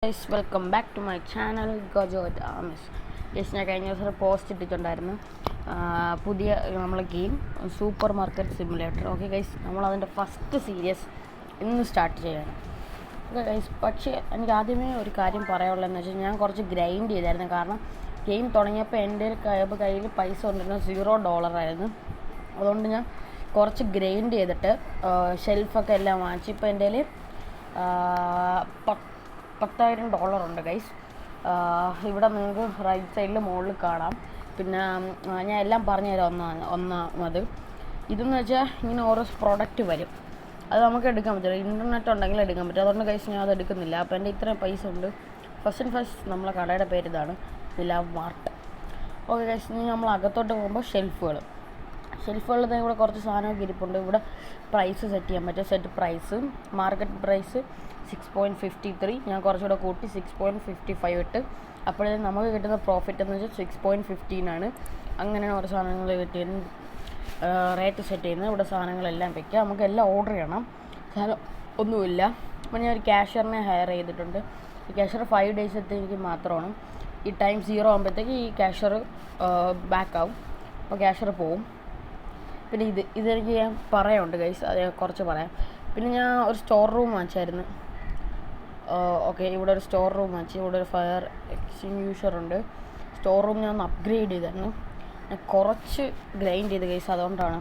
Guys welcome back to my channel ഗോജോ ആമിസ്. Guys ഞാൻ കഴിഞ്ഞ ദിവസം പോസ്റ്റ് ഇട്ടിട്ടുണ്ടായിരുന്നു പുതിയ നമ്മളെ game supermarket simulator. Okay guys, നമ്മളതിൻ്റെ ഫസ്റ്റ് സീരീസ് ഇന്ന് സ്റ്റാർട്ട് ചെയ്യണം. ഓക്കെ ഗൈസ്, പക്ഷേ എനിക്ക് ആദ്യമേ ഒരു കാര്യം പറയാനുള്ളതെന്ന് വെച്ചാൽ ഞാൻ കുറച്ച് ഗ്രൈൻഡ് ചെയ്തായിരുന്നു. കാരണം ഗെയിം തുടങ്ങിയപ്പോൾ എൻ്റെ കയ്യിൽ പൈസ കൊണ്ടിരുന്നത് $0 ആയിരുന്നു. അതുകൊണ്ട് ഞാൻ കുറച്ച് ഗ്രൈൻഡ് ചെയ്തിട്ട് ഷെൽഫൊക്കെ എല്ലാം വാങ്ങിച്ചു. ഇപ്പോൾ എൻ്റെ കയ്യിൽ $10,000 ഉണ്ട് ഗൈസ്. ഇവിടെ നിങ്ങൾക്ക് റൈറ്റ് സൈഡിൽ മുകളിൽ കാണാം. പിന്നെ ഞാൻ എല്ലാം പറഞ്ഞുതരാം. ഒന്നാമത് ഇതെന്ന് വെച്ചാൽ ഇങ്ങനെ ഓരോ പ്രോഡക്റ്റ് വരും, അത് നമുക്ക് എടുക്കാൻ പറ്റില്ല. ഇൻ്റർനെറ്റ് ഉണ്ടെങ്കിൽ എടുക്കാൻ പറ്റും. അതുകൊണ്ട് ഗൈസ് ഞാൻ അത് എടുക്കുന്നില്ല. അപ്പോൾ എൻ്റെ ഇത്രയും പൈസ ഉണ്ട്. ഫസ്റ്റ് നമ്മളെ കടയുടെ പേര് ഇതാണ്, നിലാവ് മാർട്ട്. ഓക്കെ ഗൈസ്, ഇനി നമ്മൾ അകത്തോട്ട് പോകുമ്പോൾ ഷെൽഫുകളിൽ ഇവിടെ കുറച്ച് സാധനമൊക്കെ ഇരിപ്പുണ്ട്. ഇവിടെ പ്രൈസ് സെറ്റ് ചെയ്യാൻ പറ്റും. സെറ്റ് പ്രൈസ് മാർക്കറ്റ് പ്രൈസ് 6.53, ഞാൻ കുറച്ചുകൂടെ കൂട്ടി 6.55 ഇട്ട്. അപ്പോഴേ നമുക്ക് കിട്ടുന്ന പ്രോഫിറ്റ് എന്ന് വെച്ചാൽ 6.15 ആണ്. അങ്ങനെയാണ് ഓരോ സാധനങ്ങൾ റേറ്റ് സെറ്റ് ചെയ്യുന്നത്. ഇവിടെ സാധനങ്ങളെല്ലാം വയ്ക്കുക. നമുക്ക് എല്ലാം ഓർഡർ ചെയ്യണം, സാധനം ഒന്നുമില്ല. അപ്പോൾ ഞാൻ ഒരു ക്യാഷ്യറിനെ ഹയർ ചെയ്തിട്ടുണ്ട്. ഈ ക്യാഷ്യർ 5 ഡേയ്സത്തെ എനിക്ക് മാത്രമാണ്. ഈ ടൈം 0 ആകുമ്പോഴത്തേക്ക് ഈ ക്യാഷ്യർ ബാക്ക് ആവും. അപ്പോൾ ക്യാഷ്യർ പോവും. പിന്നെ ഇതെനിക്ക് ഞാൻ പറയാനുണ്ട് ഗൈസ്, അത് കുറച്ച് പറയാം. പിന്നെ ഞാൻ ഒരു സ്റ്റോർ റൂം വാങ്ങിച്ചായിരുന്നു. ഓക്കെ, ഇവിടെ ഒരു സ്റ്റോർ റൂം വാങ്ങിച്ചു. ഇവിടെ ഒരു ഫയർ എക്സ്റ്റിങ്ക്യൂഷർ ഉണ്ട്. സ്റ്റോർ റൂം ഞാൻ ഒന്ന് അപ്ഗ്രേഡ് ചെയ്തായിരുന്നു. ഞാൻ കുറച്ച് ഗ്രൈൻഡ് ചെയ്ത് ഗൈസ്, അതുകൊണ്ടാണ്.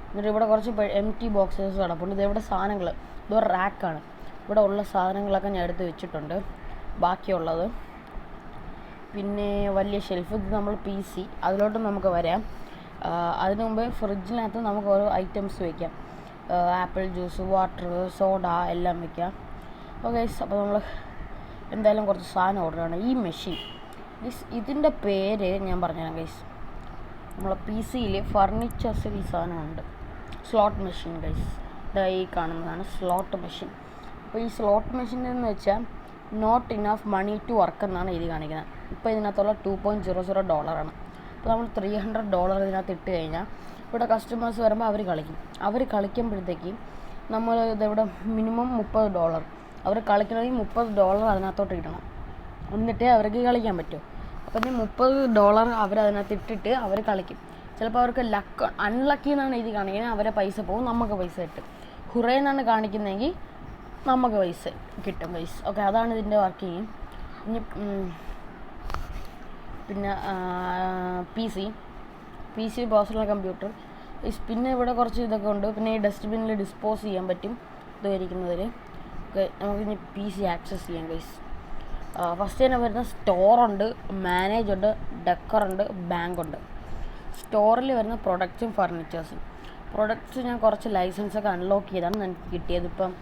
എന്നിട്ട് ഇവിടെ കുറച്ച് empty ബോക്സസ് കിടപ്പുണ്ട്. ഇതെവിടെ സാധനങ്ങൾ, ഇതൊരു റാക്കാണ്. ഇവിടെ ഉള്ള സാധനങ്ങളൊക്കെ ഞാൻ എടുത്ത് വെച്ചിട്ടുണ്ട്, ബാക്കിയുള്ളത്. പിന്നെ വലിയ ഷെൽഫ്, ഇത് നമ്മൾ PC, അതിലോട്ട് നമുക്ക് വരാം. അതിനു മുമ്പ് ഫ്രിഡ്ജിനകത്ത് നമുക്ക് ഓരോ ഐറ്റംസ് വയ്ക്കാം. ആപ്പിൾ ജ്യൂസ്, വാട്ടർ, സോഡ എല്ലാം വയ്ക്കാം. ഓക്കെ ഗൈസ്, അപ്പോൾ നമ്മൾ എന്തായാലും കുറച്ച് സാധനം ഓർഡർ ചെയ്യണം. ഈ മെഷീൻ ഇതിൻ്റെ പേര് ഞാൻ പറഞ്ഞുതരാം ഗൈസ്. നമ്മളെ PC ഫർണിച്ചേഴ്സിൽ ഈ സാധനമുണ്ട്, സ്ലോട്ട് മെഷീൻ ഗൈസ്. ഈ കാണുന്നതാണ് സ്ലോട്ട് മെഷീൻ. അപ്പോൾ ഈ സ്ലോട്ട് മെഷീൻ എന്ന് വെച്ചാൽ not enough money to work എന്നാണ് ഇത് കാണിക്കുന്നത്. ഇപ്പോൾ ഇതിനകത്തുള്ള $2.00 ആണ്. അപ്പോൾ നമ്മൾ $300 ഇതിനകത്ത് ഇട്ട് കഴിഞ്ഞാൽ ഇവിടെ കസ്റ്റമേഴ്സ് വരുമ്പോൾ അവർ കളിക്കുമ്പോഴത്തേക്ക് നമ്മൾ ഇതെവിടെ മിനിമം $30, അവർ കളിക്കണമെങ്കിൽ $30 അതിനകത്തോട്ട് ഇടണം, എന്നിട്ടേ അവർക്ക് കളിക്കാൻ പറ്റും. അപ്പോൾ ഇനി $30 അവരതിനകത്ത് ഇട്ടിട്ട് അവർ കളിക്കും. ചിലപ്പോൾ അവർക്ക് അൺലക്കി എന്നാണ് ഇത് കാണിക്കുന്നത്, അവരെ പൈസ പോകും, നമുക്ക് പൈസ കിട്ടും. ഹുറേ എന്നാണ് കാണിക്കുന്നതെങ്കിൽ നമുക്ക് പൈസ കിട്ടും പൈസ. ഓക്കെ, അതാണ് ഇതിൻ്റെ വർക്കിങ്. ഇനി പിന്നെ PC പേഴ്സണൽ കമ്പ്യൂട്ടർ. പിന്നെ ഇവിടെ കുറച്ച് ഇതൊക്കെ ഉണ്ട്. പിന്നെ ഈ ഡസ്റ്റ്ബിന്നിൽ ഡിസ്പോസ് ചെയ്യാൻ പറ്റും ഇത് വരിക്കുന്നതിൽ. ഓക്കെ, നമുക്കിനി PC ആക്സസ് ചെയ്യാം ഗൈസ്. ഫസ്റ്റ് തന്നെ വരുന്ന സ്റ്റോറുണ്ട്, മാനേജ് ഉണ്ട്, ഡെക്കറുണ്ട്, ബാങ്ക് ഉണ്ട്. സ്റ്റോറിൽ വരുന്ന പ്രൊഡക്ട്സും ഫർണിച്ചേഴ്സും. പ്രൊഡക്ട്സ് ഞാൻ കുറച്ച് ലൈസൻസൊക്കെ അൺലോക്ക് ചെയ്താണ് എനിക്ക് കിട്ടിയത്. ഇപ്പം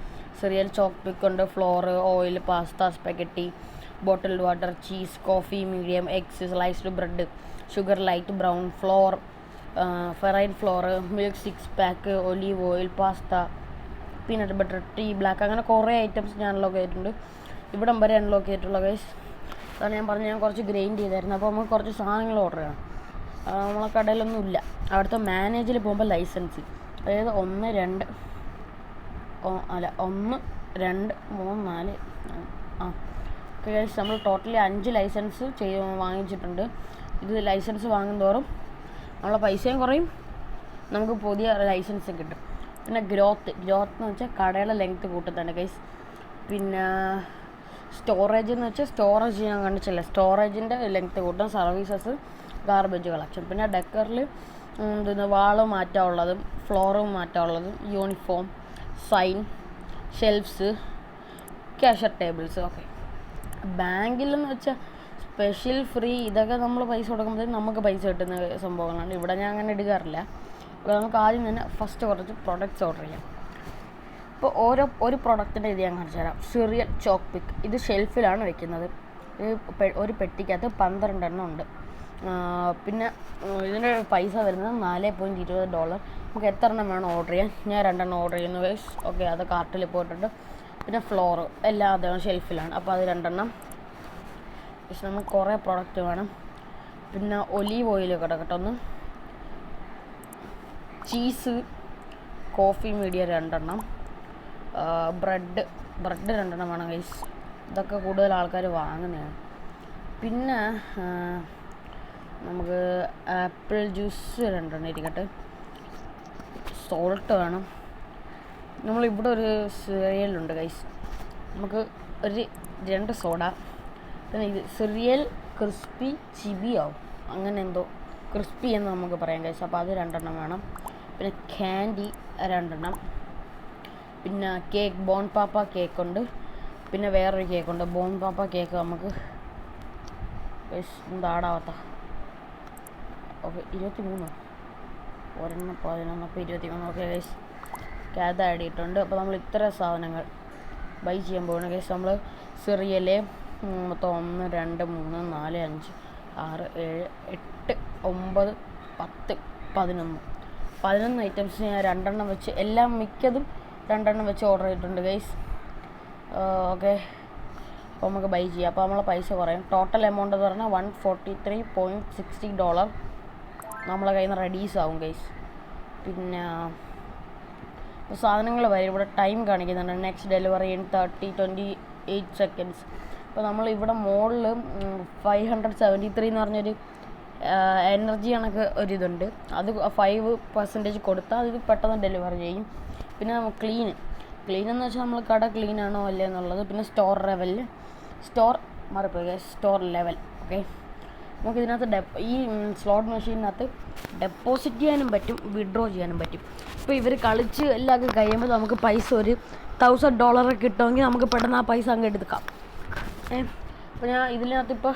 സിറിയൽ ചോക്ക് പിക്ക് ഉണ്ട്, flour, oil, pasta, spaghetti, bottled water, cheese, coffee, medium, eggs, sliced bread, sugar light brown, flour, fine flour, milk 6 pack, olive oil, pasta, peanut butter, tea black, അങ്ങനെ കുറേ items ഞാൻ unlock ചെയ്തിട്ടുണ്ട്. ഇവിടം വരെ unlock ചെയ്തിട്ടുള്ള guys. അതാണ് ഞാൻ പറഞ്ഞത്, ഞാൻ കുറച്ച് ഗ്രൈൻഡ് ചെയ്തായിരുന്നു. അപ്പോൾ നമുക്ക് കുറച്ച് സാധനങ്ങൾ ഓർഡർ ചെയ്യണം. നമ്മളെ കടയിലൊന്നും ഇല്ല. അവിടുത്തെ മാനേജിൽ പോകുമ്പോൾ ലൈസൻസ്, അതായത് 1, 2, 3, 4 ഓക്കെ ഗൈസ്, നമ്മൾ ടോട്ടലി 5 ലൈസൻസ് വാങ്ങിച്ചിട്ടുണ്ട്. ഇത് ലൈസൻസ് വാങ്ങുന്തോറും നമ്മളെ പൈസയും കുറയും, നമുക്ക് പുതിയ ലൈസൻസ് കിട്ടും. പിന്നെ ഗ്രോത്ത് എന്ന് വെച്ചാൽ കടയുടെ ലെങ്ത്ത് കൂട്ടത്താണ് ഗൈസ്. പിന്നെ സ്റ്റോറേജ് എന്ന് വെച്ചാൽ സ്റ്റോറേജ് ഞാൻ കാണിച്ചില്ല, സ്റ്റോറേജിൻ്റെ ലെങ്ത്ത് കൂട്ടും. Services, garbage collection. പിന്നെ ഡെക്കറിൽ വാള് മാറ്റാനുള്ളതും ഫ്ലോറും മാറ്റാനുള്ളതും, uniform, sign, shelves, cashier tables. Okay, ബാങ്കിലെന്ന് വെച്ചാൽ സ്പെഷ്യൽ ഫ്രീ, ഇതൊക്കെ നമ്മൾ പൈസ കൊടുക്കുമ്പോഴത്തേക്കും നമുക്ക് പൈസ കിട്ടുന്ന സംഭവങ്ങളാണ്. ഇവിടെ ഞാൻ അങ്ങനെ എടുക്കാറില്ല. അപ്പോൾ നമുക്ക് ആദ്യം തന്നെ ഫസ്റ്റ് കുറച്ച് പ്രൊഡക്ട്സ് ഓർഡർ ചെയ്യാം. ഇപ്പോൾ ഒരു പ്രൊഡക്റ്റിൻ്റെ ഇത് ഞാൻ കാണിച്ചു തരാം. സിറിയൽ ചോക്ക് പിക്ക്. ഇത് ഷെൽഫിലാണ് വെക്കുന്നത്. ഒരു പെട്ടിക്കകത്ത് 12 എണ്ണം ഉണ്ട്. പിന്നെ ഇതിൻ്റെ പൈസ വരുന്നത് $4.20. നമുക്ക് എത്ര എണ്ണം വേണം ഓർഡർ ചെയ്യാൻ. ഞാൻ 2 എണ്ണം ഓർഡർ ചെയ്യുന്നു ഗൈസ്. ഓക്കെ, അത് കാർട്ടിൽ പോയിട്ടുണ്ട്. പിന്നെ ഫ്ലോറ് എല്ലാം അദ്ദേഹം ഷെൽഫിലാണ്, അപ്പോൾ അത് 2 എണ്ണം. പക്ഷെ നമുക്ക് കുറേ പ്രോഡക്റ്റ് വേണം. പിന്നെ ഒലീവ് ഓയിൽ കിടക്കട്ടെ ഒന്ന്. ചീസ്, കോഫി മീഡിയ 2 എണ്ണം. ബ്രെഡ് 2 എണ്ണം വേണം ഗൈസ്. ഇതൊക്കെ കൂടുതൽ ആൾക്കാർ വാങ്ങുന്നതാണ്. പിന്നെ നമുക്ക് ആപ്പിൾ ജ്യൂസ് 2 ഇരിക്കട്ടെ. സോൾട്ട് വേണം. നമ്മളിവിടെ ഒരു സിറിയലുണ്ട് ഗൈസ്, നമുക്ക് ഒരു 2 സോഡ. പിന്നെ ഇത് സിറിയൽ ക്രിസ്പി ചിബിയാവും, അങ്ങനെ എന്തോ ക്രിസ്പി എന്ന് നമുക്ക് പറയാം ഗൈസ്. അപ്പോൾ അത് 2 വേണം. പിന്നെ ക്യാൻഡി 2. പിന്നെ കേക്ക്, ബോൺ പാപ്പ കേക്കുണ്ട്. പിന്നെ വേറൊരു കേക്കുണ്ട്, ബോൺ പാപ്പ കേക്ക്. നമുക്ക് ഗൈസ് എന്താടാവാത്ത, ഓക്കെ 23 ഒരെണ്ണം 11, അപ്പോൾ 23. ഓക്കെ ഗൈസ്, അത് ആഡ് ചെയ്തിട്ടുണ്ട്. അപ്പോൾ നമ്മൾ ഇത്ര സാധനങ്ങൾ ബൈ ചെയ്യാൻ പോകണം ഗൈസ്. നമ്മൾ സിറിയല് മൊത്തം 1 2 3 4 5 6 7 8 9 10 11 ഐറ്റംസ് ഞാൻ 2 വെച്ച്, എല്ലാം മിക്കതും 2 വെച്ച് ഓർഡർ ചെയ്തിട്ടുണ്ട് ഗൈസ്. ഓക്കെ, അപ്പോൾ നമുക്ക് ബൈ ചെയ്യാം. അപ്പോൾ നമ്മളെ പൈസ കുറയും. ടോട്ടൽ എമൗണ്ട് എന്ന് പറഞ്ഞാൽ $143.60 നമ്മളെ കയ്യിൽ നിന്ന് റെഡീസ് ആവും ഗൈസ്. പിന്നെ സാധനങ്ങൾ വരും. ഇവിടെ ടൈം കാണിക്കുന്നുണ്ട്, നെക്സ്റ്റ് ഡെലിവറി ഇൻ 28 seconds. അപ്പോൾ നമ്മൾ ഇവിടെ മുകളിൽ 573 എന്ന് പറഞ്ഞൊരു എനർജി കണക്ക് ഒരിതുണ്ട്. അത് 5% കൊടുത്താൽ അത് പെട്ടെന്ന് ഡെലിവറി ചെയ്യും. പിന്നെ ക്ലീൻ എന്ന് വെച്ചാൽ നമ്മൾ കട ക്ലീൻ ആണോ അല്ലേ എന്നുള്ളത്. പിന്നെ സ്റ്റോർ ലെവൽ. ഓക്കെ, നമുക്ക് ഇതിനകത്ത് ഈ സ്ലോട്ട് മെഷീനകത്ത് ഡെപ്പോസിറ്റ് ചെയ്യാനും പറ്റും, വിഡ്രോ ചെയ്യാനും പറ്റും. ഇപ്പോൾ ഇവർ കളിച്ച് എല്ലാം കഴിയുമ്പോൾ നമുക്ക് പൈസ ഒരു $1000 കിട്ടുമെങ്കിൽ നമുക്ക് പെട്ടെന്ന് ആ പൈസ അങ്ങ് എടുക്കാം. അപ്പോൾ ഞാൻ ഇതിനകത്ത് ഇപ്പോൾ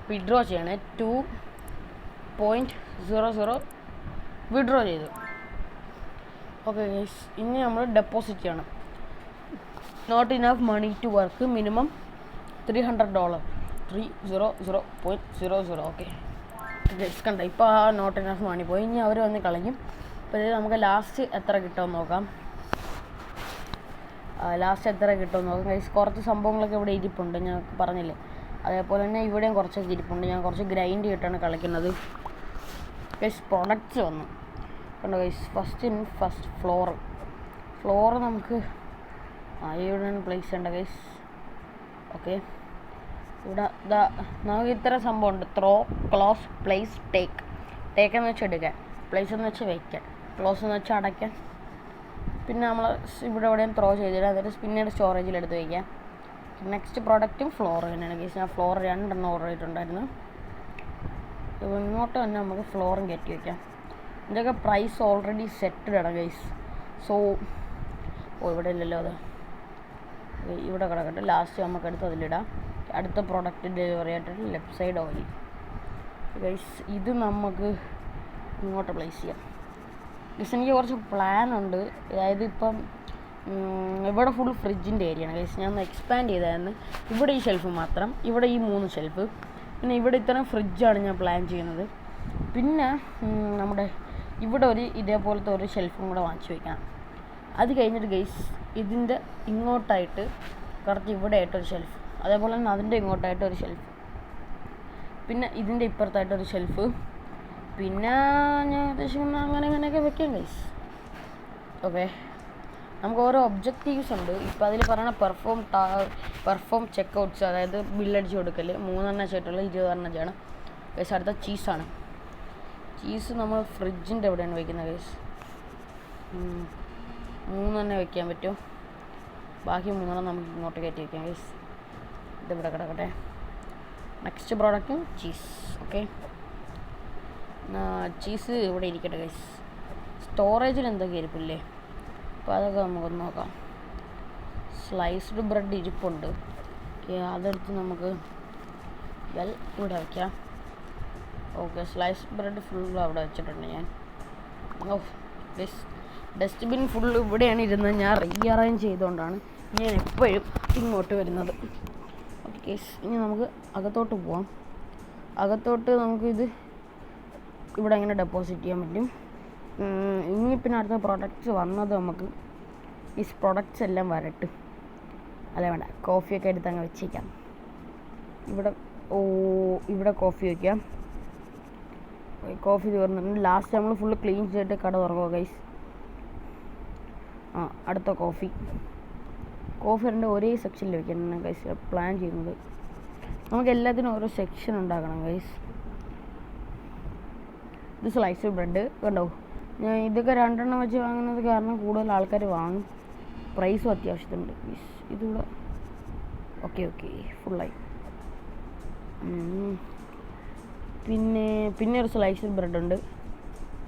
വിഡ്രോ ചെയ്യണേ. 2.00 വിഡ്രോ ചെയ്തു. ഓക്കെ ഗൈസ്, ഇനി നമ്മൾ ഡെപ്പോസിറ്റ് ചെയ്യണം. Not enough money to work, minimum $300. 300.00. Okay guys, കണ്ട ഇപ്പോൾ ആ നോട്ട് ഇനഫ് മണി പോയി. ഇനി അവർ വന്ന് കളയും. അപ്പോൾ ഇത് നമുക്ക് ലാസ്റ്റ് എത്ര കിട്ടുമെന്ന് നോക്കാം. ഗൈസ്, കുറച്ച് സംഭവങ്ങളൊക്കെ ഇവിടെ ഇരിപ്പുണ്ട്, ഞാൻ പറഞ്ഞില്ലേ. അതേപോലെ തന്നെ ഇവിടെയും കുറച്ചൊക്കെ ഇരിപ്പുണ്ട്. ഞാൻ കുറച്ച് ഗ്രൈൻഡ് ചെയ്തിട്ടാണ് കളിക്കുന്നത് ഗൈസ്. പ്രൊഡക്റ്റ്സ് വന്നു കണ്ടോ ഗൈസ്. ഫസ്റ്റ് ഫ്ലോർ നമുക്ക് ഇവിടെയാണ് പ്ലേസ് ചെയ്യേണ്ട ഗൈസ്. ഓക്കെ, ഇവിടെ നമുക്ക് ഇത്ര സംഭവം ഉണ്ട്. ത്രോ, ക്ലോസ്, പ്ലേസ്, ടേക്ക് എന്ന് വെച്ചാൽ എടുക്കാൻ, പ്ലേസ് എന്ന് വെച്ചാൽ വയ്ക്കാൻ, ക്ലോസ് എന്ന് വെച്ചാൽ അടയ്ക്കാൻ. പിന്നെ നമ്മൾ ഇവിടെ എവിടെയും ത്രോ ചെയ്തിട്ട് എന്നിട്ട് പിന്നീട് സ്റ്റോറേജിൽ എടുത്ത് വയ്ക്കാം. നെക്സ്റ്റ് പ്രോഡക്റ്റും ഫ്ലോർ തന്നെയാണ് ഗൈസ്. ഞാൻ ഫ്ലോർ 2 ഓർഡർ ചെയ്തിട്ടുണ്ടായിരുന്നു. ഇങ്ങോട്ട് തന്നെ നമുക്ക് ഫ്ലോറും കയറ്റി വയ്ക്കാം. ഇതിൻ്റെയൊക്കെ പ്രൈസ് ഓൾറെഡി സെറ്റഡ് ആണ് ഗൈസ്. സോ ഇവിടെ ഇല്ലല്ലോ, അത് ഇവിടെ കിടക്കട്ടെ. ലാസ്റ്റ് നമുക്ക് എടുത്ത് അതിലിടാം. അടുത്ത പ്രോഡക്റ്റ് ഡെലിവറി ആയിട്ട് ലെഫ്റ്റ് സൈഡ് ഓയിൽ ഗൈസ്. ഇത് നമുക്ക് ഇങ്ങോട്ട് പ്ലേസ് ചെയ്യാം ഗൈസ്. എനിക്ക് കുറച്ച് പ്ലാൻ ഉണ്ട്. അതായത് ഇപ്പം ഇവിടെ ഫുൾ ഫ്രിഡ്ജിൻ്റെ ഏരിയയാണ് ഗൈസ്. ഞാൻ ഒന്ന് എക്സ്പാൻഡ് ചെയ്തായിരുന്നു. ഇവിടെ ഈ ഷെൽഫ് മാത്രം, ഇവിടെ ഈ 3 ഷെൽഫ്, പിന്നെ ഇവിടെ ഇത്രയും ഫ്രിഡ്ജാണ് ഞാൻ പ്ലാൻ ചെയ്യുന്നത്. പിന്നെ നമ്മുടെ ഇവിടെ ഇതേപോലത്തെ ഒരു ഷെൽഫും കൂടെ വാങ്ങിച്ചു വയ്ക്കണം. അത് കഴിഞ്ഞിട്ട് ഗൈസ് ഇതിൻ്റെ ഇങ്ങോട്ടായിട്ട് കറക്റ്റ് ഇവിടെ ആയിട്ടൊരു ഷെൽഫ്, അതേപോലെ തന്നെ അതിൻ്റെ ഇങ്ങോട്ടായിട്ടൊരു ഷെൽഫ്, പിന്നെ ഇതിൻ്റെ ഇപ്പുറത്തായിട്ടൊരു ഷെൽഫ്. പിന്നെ ഞാൻ ഉദ്ദേശിക്കുന്നത് അങ്ങനെയൊക്കെ വെക്കാം ഗൈസ്. ഓക്കെ, നമുക്ക് ഓരോ ഒബ്ജക്റ്റീവ്സ് ഉണ്ട്. ഇപ്പോൾ അതിൽ പറയുന്ന പെർഫോം ചെക്കൗട്ട്സ്, അതായത് ബില്ലടിച്ച് കൊടുക്കൽ 3 ചെയ്തിട്ടുള്ള 20 ചെയ്യണം ഗൈസ്. അടുത്ത ചീസാണ്. ചീസ് നമ്മൾ ഫ്രിഡ്ജിൻ്റെ എവിടെയാണ് വയ്ക്കുന്നത് ഗൈസ്. 3 വയ്ക്കാൻ പറ്റും. ബാക്കി 3 നമുക്ക് ഇങ്ങോട്ട് കയറ്റി വയ്ക്കാം ഗൈസ്. ഇതിവിടെ കിടക്കട്ടെ. Next product cheese. Okay, cheese ഇവിടെ ഇരിക്കട്ടെ ഗൈസ്. സ്റ്റോറേജിൽ എന്തൊക്കെ ഇരിപ്പില്ലേ, അപ്പോൾ അതൊക്കെ നമുക്കൊന്ന് നോക്കാം. സ്ലൈസ്ഡ് ബ്രെഡ് ഇരിപ്പുണ്ട്. ഓക്കെ, അതെടുത്ത് നമുക്ക് ഇവിടെ വയ്ക്കാം. ഓക്കെ, സ്ലൈസ്ഡ് ബ്രെഡ് ഫുൾ അവിടെ വെച്ചിട്ടുണ്ട് ഞാൻ. ഡസ്റ്റ്ബിൻ ഫുൾ ഇവിടെയാണ് ഇരുന്നത്. ഞാൻ റീഅറേഞ്ച് ചെയ്തുകൊണ്ടാണ് ഞാൻ എപ്പോഴും ഇങ്ങോട്ട് വരുന്നത്. ഓക്കെ, ഇനി നമുക്ക് അകത്തോട്ട് പോവാം. അകത്തോട്ട് നമുക്കിത് ഇവിടെ എങ്ങനെ ഡെപ്പോസിറ്റ് ചെയ്യാൻ പറ്റും. ഇനി പിന്നെ അടുത്ത പ്രൊഡക്റ്റ്സ് വന്നത് നമുക്ക് ഈ പ്രൊഡക്റ്റ്സ് എല്ലാം വരട്ട്. അല്ല വേണ്ട, കോഫിയൊക്കെ എടുത്ത് അങ്ങ് വെച്ചേക്കാം. ഇവിടെ കോഫി വയ്ക്കാം. കോഫി തീർന്നിട്ടുണ്ട്. ലാസ്റ്റ് നമ്മൾ ഫുള്ള് ക്ലീൻ ചെയ്തിട്ട് കട തുറക്കുക ഗൈസ്. അടുത്ത കോഫി കോഫി രണ്ട് ഒരേ സെക്ഷനിൽ വെക്കണം ഗൈസ് പ്ലാൻ ചെയ്യുന്നത്. നമുക്ക് എല്ലാത്തിനും ഓരോ സെക്ഷൻ ഉണ്ടാക്കണം ഗൈസ്. ഇത് സ്ലൈസ്ഡ് ബ്രെഡ് കണ്ടോ, ഞാൻ ഇതൊക്കെ 2 എണ്ണം വെച്ച് വാങ്ങുന്നത് കാരണം കൂടുതൽ ആൾക്കാർ വാങ്ങും. പ്രൈസും അത്യാവശ്യത്തിനുണ്ട് ഗൈസ്. ഇതിവിടെ ഓക്കെ ഫുള്ളായി. പിന്നെ ഒരു സ്ലൈസ്ഡ് ബ്രെഡ് ഉണ്ട്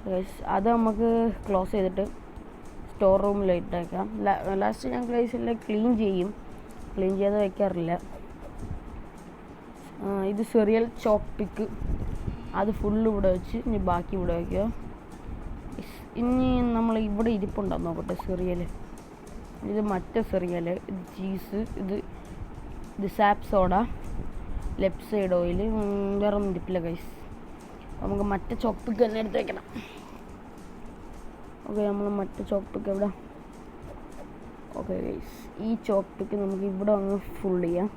ഗൈസ്. അത് നമുക്ക് ക്ലോസ് ചെയ്തിട്ട് സ്റ്റോർ റൂമിൽ ഇട്ടേക്കാം. ലാസ്റ്റ് ഞാൻ ഗൈസ് ക്ലീൻ ചെയ്യാതെ വയ്ക്കാറില്ല. ഇത് സെറിയൽ ചോപ്പ് പിക്ക്, അത് ഫുള്ള് ഇവിടെ വെച്ച് ഇനി ബാക്കി ഇവിടെ വയ്ക്കുക. ഇനി നമ്മൾ ഇവിടെ ഇരിപ്പുണ്ടോ നോക്കട്ടെ സെറിയൽ. ഇത് മറ്റേ സെറിയൽ, ഇത് ചീസ്, ഇത് sap soda, left side oil, വേറെ ഒന്നും ഇരിപ്പില്ല ഗൈസ്. നമുക്ക് മറ്റേ ചോപ്പ് പിക്ക് തന്നെ എടുത്ത് വയ്ക്കണം. ഓക്കെ, നമ്മൾ മറ്റേ ചോപ്പ് പിക്ക് എവിടെ? ഓക്കെ ഗൈസ്, ഈ ചോപ്പ് പിക്ക് നമുക്ക് ഇവിടെ ഒന്ന് ഫുൾ ചെയ്യാം.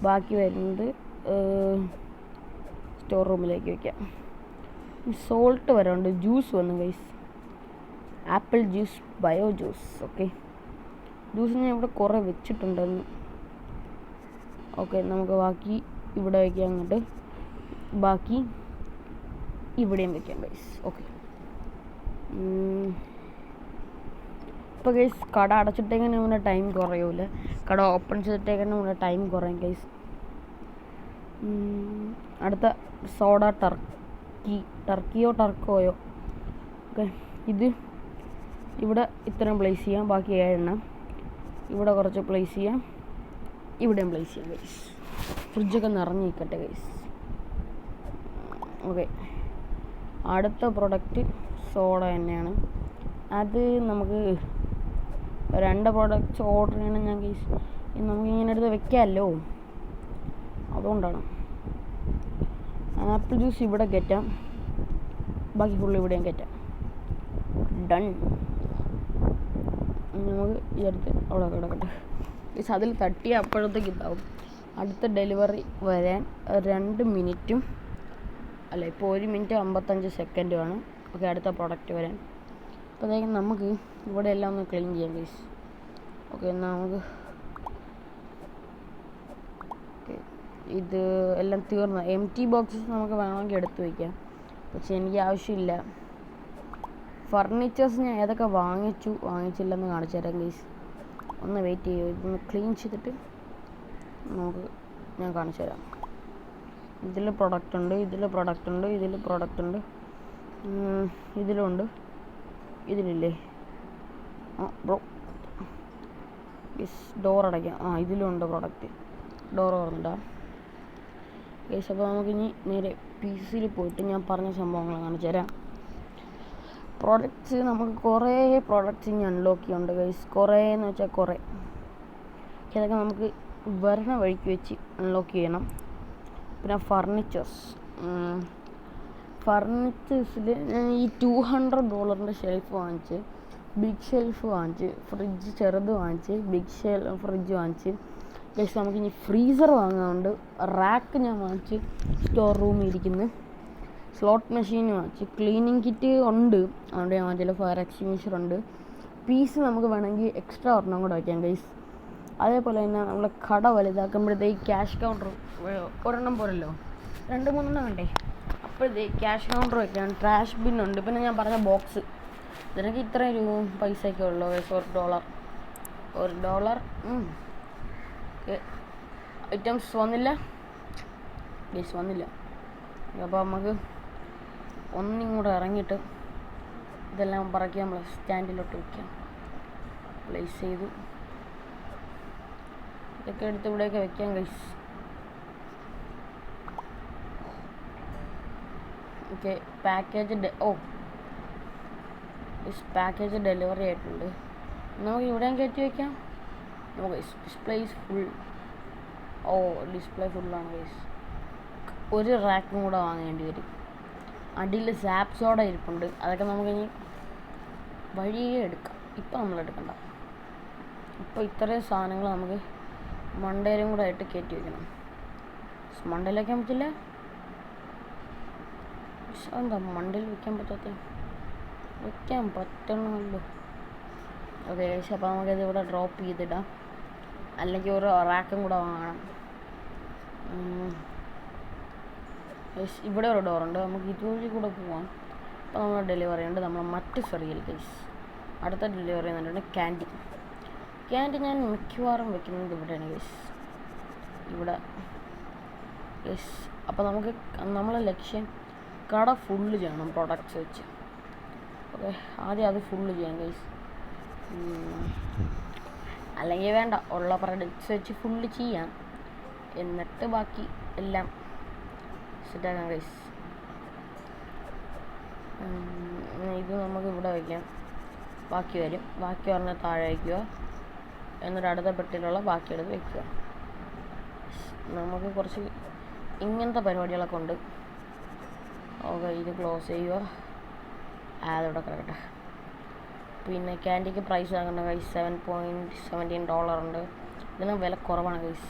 ബാക്കി വരുന്നത് സ്റ്റോർ റൂമിലേക്ക് വയ്ക്കാം. സോൾട്ട് വരാണ്ട് ജ്യൂസ് വന്നു guys. Apple juice, bio juice. Okay, juice ഞാൻ ഇവിടെ കുറേ വെച്ചിട്ടുണ്ടെന്ന്. ഓക്കെ, നമുക്ക് ബാക്കി ഇവിടെ വയ്ക്കാം. അങ്ങോട്ട് ബാക്കി ഇവിടെയും വെക്കാം ഗൈസ്. ഓക്കെ, ഇപ്പോൾ ഗൈസ് കട അടച്ചിട്ടേക്കാണ് നമ്മുടെ ടൈം കുറയൂല. കട ഓപ്പൺ ചെയ്തിട്ടേക്കാണ് നമ്മുടെ ടൈം കുറയും ഗൈസ്. അടുത്ത സോഡ ടർക്കിയോ ടർക്കോയോ. ഓക്കെ, ഇത് ഇവിടെ ഇത്രയും പ്ലേസ് ചെയ്യാം. ബാക്കി 7 എണ്ണം ഇവിടെ കുറച്ച് പ്ലേസ് ചെയ്യാം. ഇവിടെയും പ്ലേസ് ചെയ്യാം ഗൈസ്. ഫ്രിഡ്ജൊക്കെ നിറഞ്ഞ് നിൽക്കട്ടെ ഗൈസ്. ഓക്കെ, അടുത്ത പ്രൊഡക്റ്റ് സോഡ തന്നെയാണ്. അത് നമുക്ക് 2 പ്രോഡക്റ്റ്സ് ഓർഡർ ചെയ്യണം ഞാൻ ഗൈസ്. നമുക്കിങ്ങനെ എടുത്ത് വെക്കാമല്ലോ, അതുകൊണ്ടാണ്. ആപ്പിൾ ജ്യൂസ് ഇവിടെ കയറ്റാം, ബാക്കി ഫുള്ള് ഇവിടെയും കയറ്റാം. ഡൺ. നമുക്ക് ഈ അടുത്ത് അവിടെ കിടക്കട്ടെ ഗൈസ്. അതിൽ തട്ടിയ അപ്പോഴത്തേക്ക് ഇതാവും. അടുത്ത ഡെലിവറി വരാൻ 2 മിനിറ്റും അല്ല, ഇപ്പോൾ 1 മിനിറ്റ് 55 സെക്കൻഡുമാണ്. ഓക്കെ, അടുത്ത പ്രോഡക്റ്റ് വരാൻ. അപ്പോഴത്തേക്കും നമുക്ക് ഇവിടെ എല്ലാം ഒന്ന് ക്ലീൻ ചെയ്യാം ഗൈസ്. ഓക്കെ, എന്നാൽ നമുക്ക് ഇത് എല്ലാം തീർന്നു. എംറ്റി ബോക്സസ് നമുക്ക് വേണമെങ്കിൽ എടുത്ത് വയ്ക്കാം, പക്ഷെ എനിക്ക് ആവശ്യമില്ല. ഫർണിച്ചേഴ്സ് ഞാൻ ഏതൊക്കെ വാങ്ങിച്ചില്ലെന്ന് കാണിച്ചു തരാം ഗൈസ്. ഒന്ന് വെയിറ്റ് ചെയ്യുമോ, ഇതൊന്ന് ക്ലീൻ ചെയ്തിട്ട് ഞാൻ കാണിച്ചു തരാം. ഇതിൽ പ്രൊഡക്റ്റ് ഉണ്ട്, ഇതിലുണ്ട്, ഇതിലില്ലേ? ബ്രോ ഗൈസ്, ഡോർ അടയ്ക്കാം. ഇതിലും ഉണ്ട് പ്രൊഡക്റ്റ്. Door തുറന്നിട്ടാ guys. അപ്പോൾ നമുക്കിനി നേരെ PC-യിൽ പോയിട്ട് ഞാൻ പറഞ്ഞ സംഭവങ്ങൾ കാണിച്ചു തരാം. പ്രോഡക്റ്റ്സ് നമുക്ക് കുറേ പ്രോഡക്റ്റ്സ് ഇനി അൺലോക്ക് ചെയ്യുന്നുണ്ട് ഗൈസ്. കുറേന്ന് വെച്ചാൽ കുറേ. ഇതൊക്കെ നമുക്ക് വരുന്ന വഴിക്ക് വെച്ച് അൺലോക്ക് ചെയ്യണം. പിന്നെ ഫർണിച്ചേഴ്സിൽ ഞാൻ ഈ $200 ഷെൽഫ് വാങ്ങിച്ച്, ബിഗ് ഷെൽഫ് വാങ്ങിച്ച്, ഫ്രിഡ്ജ് ചെറുത് വാങ്ങിച്ച്, ഫ്രിഡ്ജ് വാങ്ങിച്ച് ഗൈസ്. നമുക്കിനി ഫ്രീസർ വാങ്ങാറുണ്ട്. റാക്ക് ഞാൻ വാങ്ങിച്ച് സ്റ്റോർ റൂമിൽ ഇരിക്കുന്നു. സ്ലോട്ട് മെഷീൻ വാങ്ങിച്ച്, ക്ലീനിങ് കിറ്റ് ഉണ്ട്, അതുകൊണ്ട് ഞാൻ വാങ്ങിച്ചില്ല. ഫയർ എക്സ്റ്റിങ്വിഷർ ഉണ്ട്. പീസ് നമുക്ക് വേണമെങ്കിൽ എക്സ്ട്രാ ഒരെണ്ണം കൂടെ വയ്ക്കാം ഗൈസ്. അതേപോലെ തന്നെ നമ്മൾ കട വലുതാക്കുമ്പോഴത്തേക്ക് ക്യാഷ് കൗണ്ടർ ഒരെണ്ണം പോരല്ലോ, 2-3 വേണ്ടേ? അപ്പോഴത്തേക്ക് ക്യാഷ് കൗണ്ടർ വയ്ക്കാം. ട്രാഷ് ബിൻ ഉണ്ട്. പിന്നെ ഞാൻ പറഞ്ഞ ബോക്സ്, ഇതിനൊക്കെ ഇത്രയും പൈസയൊക്കെ ഉള്ളൂ ഗൈസ്. $1. ഐറ്റംസ് വന്നില്ല ഗൈസ്, വന്നില്ല. അപ്പോൾ നമുക്ക് ഒന്നും കൂടെ ഇറങ്ങിയിട്ട് ഇതെല്ലാം പറക്കി നമ്മൾ സ്റ്റാൻഡിലോട്ട് വയ്ക്കാം. പ്ലേസ് ചെയ്തു ഇതൊക്കെ എടുത്ത് ഇവിടെയൊക്കെ വെക്കാം ഗൈസ്. ഓക്കെ, പാക്കേജ് ഡെലിവറി ആയിട്ടുണ്ട്. നമുക്ക് ഇവിടെയും കയറ്റി വയ്ക്കാം. Display is full. ഡിസ്പ്ലേ ഫുള്ളാണ് ഗൈസ്. ഒരു റാക്കും കൂടെ വാങ്ങേണ്ടി വരും. അടിയിൽ സാപ്പ് സോഡ ഇരിപ്പുണ്ട്, അതൊക്കെ നമുക്കിനി വഴിയേ എടുക്കാം. ഇപ്പം നമ്മൾ എടുക്കണ്ട. ഇപ്പോൾ ഇത്രയും സാധനങ്ങൾ നമുക്ക് മണ്ടയിലും കൂടെ ആയിട്ട് കയറ്റി വയ്ക്കണം. മണ്ടയിൽ വയ്ക്കാൻ പറ്റില്ല. എന്താ മണ്ടയിൽ വയ്ക്കാൻ പറ്റാത്ത? വയ്ക്കാൻ പറ്റണമല്ലോ. ഓക്കെ ഗൈസ്, അപ്പോൾ നമുക്കത് ഇവിടെ ഡ്രോപ്പ് ചെയ്തിടാം. അല്ലെങ്കിൽ ഒരു റാക്കും കൂടെ വാങ്ങണം. ഇവിടെ ഒരു ഡോറുണ്ട്, നമുക്ക് ഇതുവഴി കൂടെ പോവാം. അപ്പോൾ നമ്മൾ ഡെലിവറി ഉണ്ട് നമ്മൾ മറ്റ് ഫെറിയിൽ ഗൈസ്. അടുത്ത ഡെലിവറി എന്നിട്ടുണ്ട് ക്യാൻഡി. ഞാൻ മിക്കവാറും വെക്കുന്നത് ഇവിടെയാണ് ഗൈസ്, ഇവിടെ ഗൈസ്. അപ്പോൾ നമുക്ക് നമ്മളെ ലക്ഷ്യം കട ഫുള്ള് ചെയ്യണം പ്രൊഡക്ട്സ് വെച്ച്. ഓക്കെ, ആദ്യം അത് ഫുള്ള് ചെയ്യാം ഗൈസ്. അല്ലെങ്കിൽ വേണ്ട, ഉള്ള പ്രൊഡക്ട്സ് വെച്ച് ഫുള്ള് ചെയ്യാം, എന്നിട്ട് ബാക്കി എല്ലാം സെറ്റാക്കാം ഗൈസ്. ഇത് നമുക്ക് ഇവിടെ വയ്ക്കാം, ബാക്കി വരും. ബാക്കി പറഞ്ഞാൽ താഴെ വയ്ക്കുക, എന്നിട്ട് അടുത്ത പെട്ടിയിലുള്ള ബാക്കി എടുത്ത് വയ്ക്കുക. നമുക്ക് കുറച്ച് ഇങ്ങനത്തെ പരിപാടികളൊക്കെ ഉണ്ട്. ഓക്കെ, ഇത് ക്ലോസ് ചെയ്യുക, അതോടെ കിടക്കട്ടെ. പിന്നെ ക്യാൻഡിക്ക് പ്രൈസ് ആകുന്ന ഗൈസ് $7.17 ഉണ്ട്. ഇതിന് വില കുറവാണ് ഗൈസ്.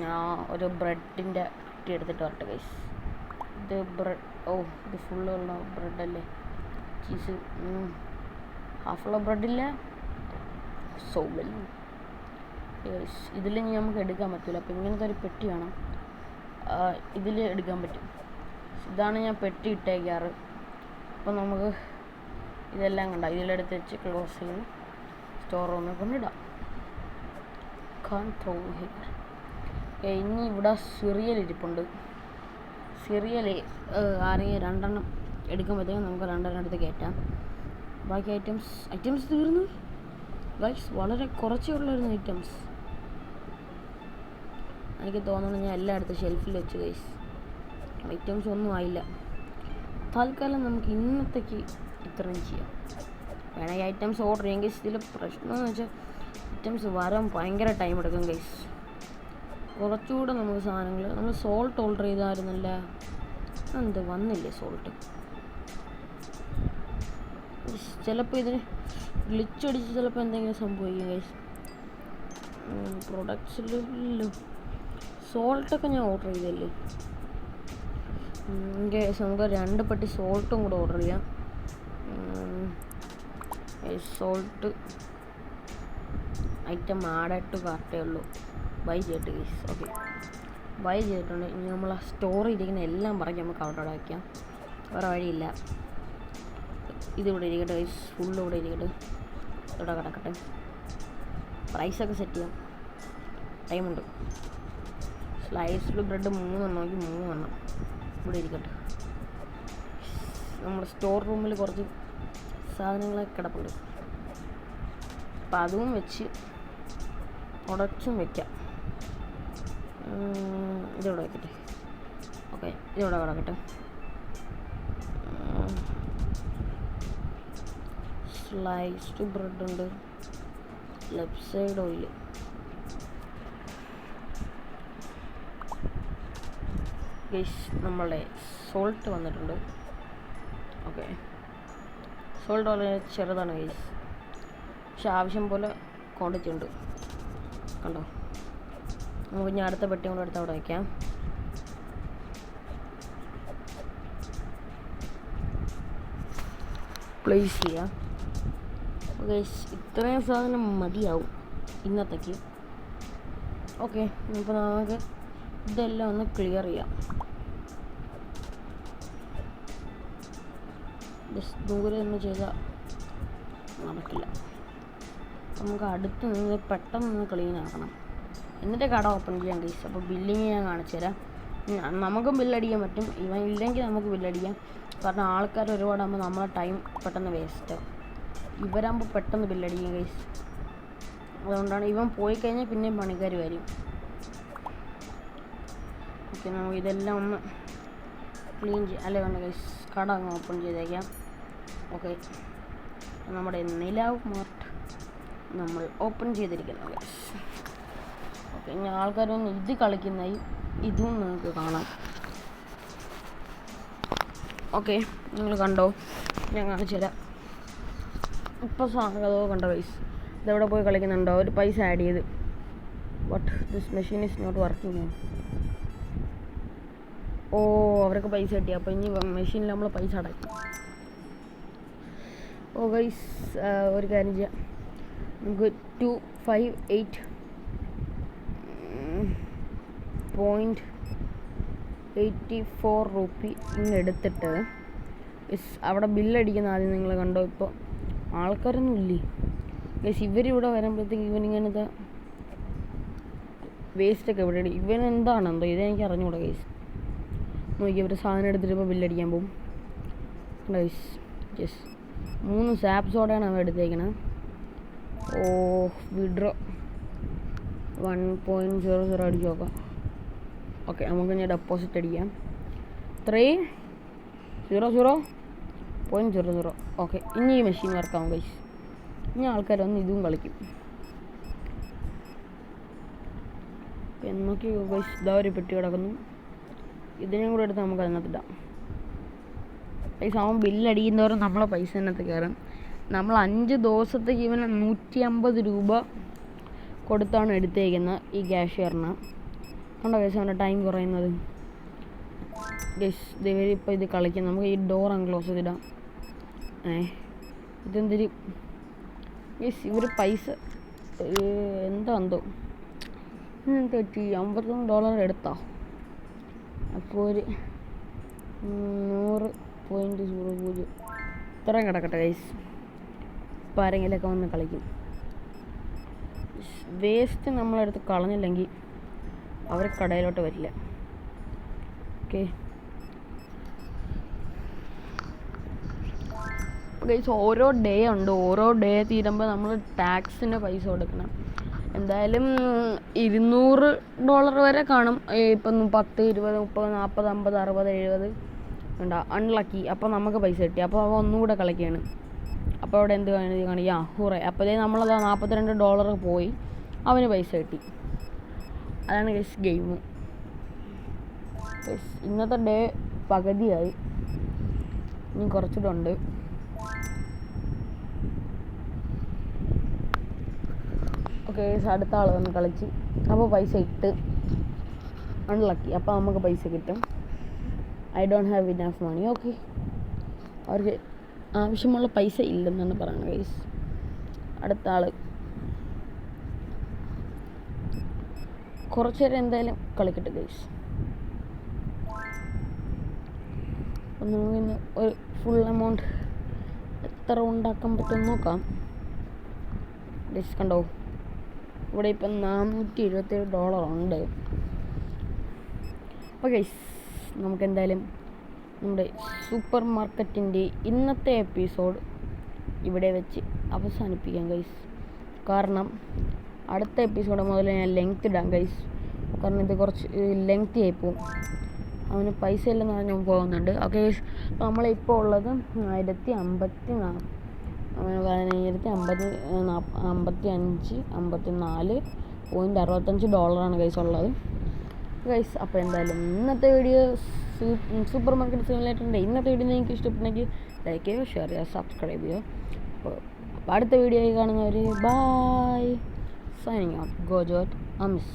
ഞാൻ ഒരു ബ്രെഡിൻ്റെ കുട്ടി എടുത്തിട്ട് വരട്ടെ ഗൈസ്. ഇത് ബ്രെഡ്, ഇത് ഫുള്ളുള്ള ബ്രെഡല്ലേ, ചീസ് ഹാഫുള്ള ബ്രെഡില്ല. സോ വെൽ ഗൈസ്, ഇതിൽ ഇനി നമുക്ക് എടുക്കാൻ പറ്റില്ല. അപ്പോൾ ഇങ്ങനത്തെ ഒരു പെട്ടി വേണം, ഇതിൽ എടുക്കാൻ പറ്റും. ഇതാണ് ഞാൻ പെട്ടി ഇട്ടേക്കാറ്. അപ്പോൾ നമുക്ക് ഇതെല്ലാം കണ്ട ഇതിലെടുത്ത് വെച്ച് ക്ലോസ് ചെയ്ത് സ്റ്റോർ റൂമിൽ കൊണ്ടിടാം. ഇനി ഇവിടെ സിറിയൽ ഇരിപ്പുണ്ട്. സിറിയൽ ആരെങ്കിലും 2 എടുക്കുമ്പോഴത്തേക്കും നമുക്ക് 2 എടുത്ത് കയറ്റാം. ബാക്കി ഐറ്റംസ് തീർന്നു ഗൈസ്. വളരെ കുറച്ചേ ഉള്ളായിരുന്നു ഐറ്റംസ്. എനിക്ക് തോന്നുന്നു ഞാൻ എല്ലാം എടുത്ത് ഷെൽഫിൽ വെച്ച് ഗൈസ്. ഐറ്റംസ് ഒന്നും ആയില്ല. തൽക്കാലം നമുക്ക് ഇന്നത്തേക്ക് ഇത്രയും ചെയ്യാം. വേണമെങ്കിൽ ഐറ്റംസ് ഓർഡർ ചെയ്യാം ഗൈസ്. ഇതിൽ പ്രശ്നമെന്ന് വെച്ചാൽ ഐറ്റംസ് വരാൻ ഭയങ്കര ടൈം എടുക്കും ഗൈസ്. കുറച്ചുകൂടെ നമുക്ക് സാധനങ്ങൾ, നമ്മൾ സോൾട്ട് ഓർഡർ ചെയ്തായിരുന്നല്ല, എന്ത് വന്നില്ലേ സോൾട്ട്? ചിലപ്പോൾ ഇതിന് ഗ്ലിച്ച് അടിച്ച് ചിലപ്പോൾ എന്തെങ്കിലും സംഭവിക്കും ഗൈസ്. പ്രൊഡക്ട്സിലല്ലോ സോൾട്ടൊക്കെ ഞാൻ ഓർഡർ ചെയ്തല്ലേ ഗൈസ്. നമുക്ക് 2 പെട്ടി സോൾട്ടും കൂടെ ഓർഡർ ചെയ്യാം. സോൾട്ട് ഐറ്റം ആഡായിട്ട് കാർട്ടേ ഉള്ളൂ. ബൈ ചെയ്തിട്ട് ഗൈസ്. ഓക്കെ, ബൈ ചെയ്തിട്ടുണ്ട്. ഇനി നമ്മൾ ആ സ്റ്റോർ ചെയ്തിരിക്കുന്ന എല്ലാം പറഞ്ഞ് നമുക്ക് അവിടെ വയ്ക്കാം, വേറെ വഴിയില്ല. ഇതിവിടെ ഇരിക്കട്ടെ ഗൈസ്, ഫുള്ള് ഇവിടെ ഇരിക്കട്ടെ, ഇവിടെ കിടക്കട്ടെ. പ്രൈസൊക്കെ സെറ്റ് ചെയ്യാം, ടൈമുണ്ട്. സ്ലൈസ്ഡ് ബ്രെഡ് 3 എണ്ണമെങ്കിൽ 3 എണ്ണം ഇവിടെ ഇരിക്കട്ടെ. നമ്മുടെ സ്റ്റോർ റൂമിൽ കുറച്ച് സാധനങ്ങളൊക്കെ കിടപ്പുണ്ട്, അപ്പം അതും വെച്ച് പ്രൊഡക്ട്സും വയ്ക്കാം. ഇതിവിടെ വയ്ക്കട്ടെ. ഓക്കെ, ഇതിവിടെ കിടക്കട്ടെ. സ്ലൈസ്ഡ് ബ്രെഡ് ഉണ്ട്, ലെഫ്റ്റ് സൈഡ് ഓയിൽ. ഗൈസ്, നമ്മളുടെ സോൾട്ട് വന്നിട്ടുണ്ട്. ഓക്കെ, സോൾട്ട് വളരെ ചെറുതാണ് ഗൈസ്, പക്ഷെ ആവശ്യം പോലെ ക്വാണ്ടിറ്റി ഉണ്ട്. കണ്ടോ? നമുക്ക് ഇനി അടുത്ത പെട്ടിയും കൂടെ എടുത്ത് അവിടെ വയ്ക്കാം. പ്ലേസ് ചെയ്യാം ഗൈസ്. ഇത്രയും സാധനം മതിയാവും ഇന്നത്തേക്ക്. ഓക്കെ, അപ്പോൾ നമുക്ക് ഇതെല്ലാം ഒന്ന് ക്ലിയർ ചെയ്യാം. ജസ്റ്റ് ദൂരെ ഒന്ന് ചെയ്താൽ നടക്കില്ല. നമുക്ക് അടുത്ത് നിന്ന് പെട്ടെന്ന് ക്ലീൻ ആക്കണം, എന്നിട്ട് കട ഓപ്പൺ ചെയ്യാം ഗൈസ്. അപ്പോൾ ബില്ലിങ് ഞാൻ കാണിച്ചു തരാം. നമുക്കും ബില്ലടിക്കാൻ പറ്റും, ഇവൻ ഇല്ലെങ്കിൽ നമുക്ക് ബില്ലടിക്കാം. കാരണം ആൾക്കാർ ഒരുപാടാകുമ്പോൾ നമ്മളെ ടൈം പെട്ടെന്ന് വേസ്റ്റ് ആവും. ഇവരാകുമ്പോൾ പെട്ടെന്ന് ബില്ലടിക്കും ഗൈസ്. അതുകൊണ്ടാണ് ഇവൻ പോയി കഴിഞ്ഞാൽ പിന്നെയും പണിക്കാർ വരും. ഓക്കെ, നമുക്ക് ഇതെല്ലാം ഒന്ന് ക്ലീൻ ചെയ്യാം. അല്ലേ വേണ്ട ഗൈസ്, കട അങ്ങ് ഓപ്പൺ ചെയ്തേക്കാം. ഓക്കെ, നമ്മുടെ നിലാവ് മാർട്ട് നമ്മൾ ഓപ്പൺ ചെയ്തിരിക്കുന്നു ഗൈസ്. ഓക്കെ, ഇനി ആൾക്കാരൊന്ന് ഇത് കളിക്കുന്നതായി ഇതും നിങ്ങൾക്ക് കാണാം. ഓക്കെ, നിങ്ങൾ കണ്ടോ? ഞാൻ കാണിച്ചു തരാം. ഇപ്പോൾ സാധനം കണ്ടോ ഗൈസ്? ഇതെവിടെ പോയി കളിക്കുന്നുണ്ടോ? ഒരു പൈസ ആഡ് ചെയ്ത്. But this machine is not working. അവർക്ക് പൈസ കിട്ടി. അപ്പോൾ ഇനി മെഷീനിൽ നമ്മൾ പൈസ അടയ്ക്കും. ഗൈസ്, ഒരു കാര്യം ചെയ്യാം, നമുക്ക് 258.84 രൂപി ഇങ്ങനെ എടുത്തിട്ട് അവിടെ ബില്ലടിക്കുന്ന ആദ്യം നിങ്ങൾ കണ്ടോ. ഇപ്പോൾ ആൾക്കാരൊന്നും ഇല്ലേ ഗൈസ്. ഇവരിവിടെ വരുമ്പോഴത്തേക്ക് ഇവനിങ്ങനത്തെ വേസ്റ്റൊക്കെ ഇവിടെ ഇവൻ എന്താണെന്തോ ഇതെനിക്ക് അറിഞ്ഞുകൂടാ ഗൈസ്. നോക്കി ഇവർ സാധനം എടുത്തിട്ട് ഇപ്പോൾ ബില്ലടിക്കാൻ പോകും ഗൈസ്. യെസ് 3 സാപ്സോടെയാണ് അവൻ എടുത്തേക്കണത്. ഓ വിഡ്രോ 1.00 അടിച്ച് നോക്കാം. ഓക്കെ നമുക്ക് ഞാൻ ഡെപ്പോസിറ്റ് അടിക്കാം. 300.00. ഓക്കെ ഇനി ഈ മെഷീൻ വർക്കാവും ഗൈസ്. ഇനി ആൾക്കാർ വന്ന് ഇതും കളിക്കും. എന്നൊക്കെ ഗൈസ് ഇതാ ഒരു പെട്ടി കിടക്കുന്നു. ഇതിനെയും കൂടെ എടുത്ത് നമുക്ക് അതിനകത്തിടാം ഗൈസ്. അവൻ ബില്ലടിക്കുന്നവരും നമ്മളെ പൈസ അതിനകത്ത് കയറും. നമ്മൾ 5 ദിവസത്തേക്ക് ഇവന് 150 രൂപ കൊടുത്താണ് എടുത്തേക്കുന്നത് ഈ ക്യാഷ്യറിന്. കണ്ടോ ഗൈസ് അവൻ്റെ ടൈം കുറയുന്നത്. ഗൈസ് ഇവരിപ്പോൾ ഇത് കളിക്കും. നമുക്ക് ഈ ഡോർ ക്ലോസ് ചെയ്തിടാം. ഇതെന്തൊരു ഗൈസ് ഇവർ പൈസ എന്താന്തോ തെറ്റി $51 എടുത്തോ. അപ്പോൾ ഒരു 100.00 ഇത്രയും കിടക്കട്ടെ ഗൈസ്. ഇപ്പോൾ ആരെങ്കിലുമൊക്കെ വന്ന് കളിക്കും. വേസ്റ്റ് നമ്മളെടുത്ത് കളഞ്ഞില്ലെങ്കിൽ അവർ കടയിലോട്ട് വരില്ല. ഓക്കെ ഗൈസ് ഓരോ ഡേ ഉണ്ട്. ഓരോ ഡേ തീരുമ്പോൾ നമ്മൾ ടാക്സിന് പൈസ കൊടുക്കണം. എന്തായാലും $200 വരെ കാണും. ഇപ്പം 10, 20, 30, 40, 50, 60, 70 ഉണ്ടാ അൺലക്കി. അപ്പോൾ നമുക്ക് പൈസ കിട്ടി. അപ്പോൾ അവ ഒന്നും കൂടെ കളിക്കുകയാണ്. അപ്പോൾ അവിടെ എന്ത് കാണിക്കുക ഹൂറേ. അപ്പോഴേ നമ്മളത് $42 പോയി അവന് പൈസ കിട്ടി. അതാണ് ഗൈസ് ഗെയിം. ഇന്നത്തെ ഡേ പകുതിയായി. ഇനി കുറച്ചിട്ടുണ്ട്. ഓക്കെ അടുത്ത ആൾ വന്ന് കളിച്ച് അപ്പോൾ പൈസ ഇട്ട് അൺലക്കി. അപ്പോൾ നമുക്ക് പൈസ കിട്ടും. I don't have enough money. Okay അവർക്ക് ആവശ്യമുള്ള പൈസ ഇല്ലെന്നാണ് പറയുന്നത് ഗൈസ്. അടുത്ത ആൾ കുറച്ച് നേരം എന്തായാലും കളിക്കട്ടെ ഗൈസ്. അപ്പം നമുക്കിന്ന് ഒരു ഫുൾ എമൗണ്ട് എത്ര ഉണ്ടാക്കാൻ പറ്റുമെന്ന് നോക്കാം ഗൈസ്. കണ്ടോ ഇവിടെ ഇപ്പം $477 ഉണ്ട്. അപ്പോൾ ഗൈസ് നമുക്ക് എന്തായാലും നമ്മുടെ സൂപ്പർ മാർക്കറ്റിൻ്റെ ഇന്നത്തെ എപ്പിസോഡ് ഇവിടെ വെച്ച് അവസാനിപ്പിക്കാം ഗൈസ്. കാരണം അടുത്ത എപ്പിസോഡ് മുതൽ ഞാൻ ലെങ്ത് ഇടാം ഗൈസ്. കാരണം ഇത് കുറച്ച് ലെങ്തി ആയിപ്പോവും. അവന് പൈസ ഇല്ലെന്ന് പറഞ്ഞ് പോകുന്നുണ്ട്. ഓക്കെ ഗൈസ് അപ്പോൾ നമ്മളിപ്പോൾ ഉള്ളത് 1054.65 ഗൈസ് ഉള്ളത് ഗൈസ്. അപ്പോൾ എന്തായാലും ഇന്നത്തെ വീഡിയോ സൂപ്പർ മാർക്കറ്റ് സിമുലേറ്ററിൻ്റെ ഇന്നത്തെ വീഡിയോ നിങ്ങൾക്ക് ഇഷ്ടപ്പെട്ടെങ്കിൽ ലൈക്ക് ചെയ്യുക, ഷെയർ ചെയ്യുക, സബ്സ്ക്രൈബ് ചെയ്യുക. അപ്പോൾ അടുത്ത വീഡിയോയിൽ കാണുന്നവർ ബൈ. Signing out. ഗോജോട്ട് അമിസ്.